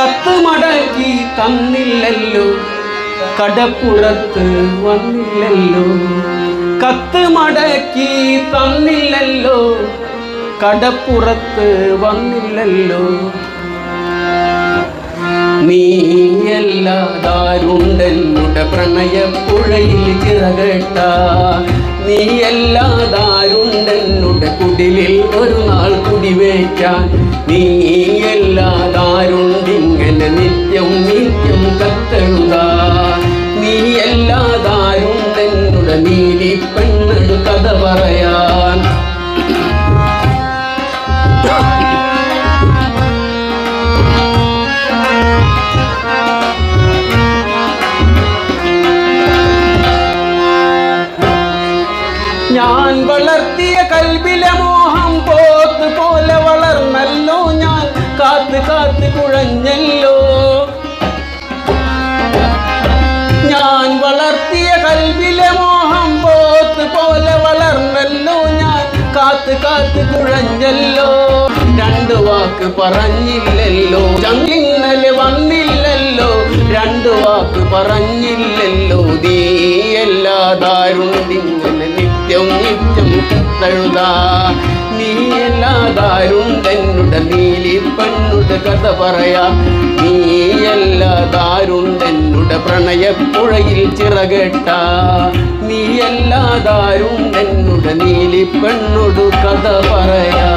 കത്ത് മടക്കി തന്നില്ലല്ലോ, കടപ്പുറത്ത് വന്നില്ലല്ലോ. കത്ത് മടക്കി തന്നില്ലല്ലോ, കടപ്പുറത്ത് വന്നില്ലല്ലോ. നീയല്ലാതാരുണ്ടെന്നുടെ പ്രണയപ്പുഴയിൽ ചിറകെട്ട, നീയല്ലാതാരുണ്ടെന്നുടെ കുടിലിൽ ഒരു നാൾ കുടിവയ്ക്കാൻ. നീയല്ലാതാരുണ്ടിങ്ങനെ നിത്യം നിത്യം കത്തെഴുതാ. നീയല്ലാതാരുണ്ടെന്നുടെ നീലി പെണ്ണൊരു കഥ പറയാൻ. ഞാൻ വളർത്തിയ കൽബിലെ മോഹം പോത്ത് പോലെ വളർന്നല്ലോ. ഞാൻ കാത്ത് കാത്ത് കുഴഞ്ഞല്ലോ. ഞാൻ വളർത്തിയ കൽബിലെ മോഹം പോത്ത് പോലെ വളർന്നല്ലോ. ഞാൻ കാത്ത് കാത്ത് കുഴഞ്ഞല്ലോ. രണ്ടു വാക്ക് പറഞ്ഞില്ലല്ലോ, ഇന്നലെ വന്നില്ലല്ലോ. രണ്ടു വാക്ക് പറഞ്ഞില്ലല്ലോ. നീയല്ലാതാരുണ്ടിങ്ങനെ നിത്യം നിത്യം കത്തെഴുതാ. നീയല്ലാതാരുണ്ടെന്നുടെ നീലി പെണ്ണുടെ കഥ പറയാ. നീയല്ലാതാരുണ്ടെന്നുടെ പ്രണയപ്പുഴയിൽ ചിറകെട്ട. നീയല്ലാതാരുണ്ടെന്നുടെ നീലി പെണ്ണുടു കഥ പറയാ.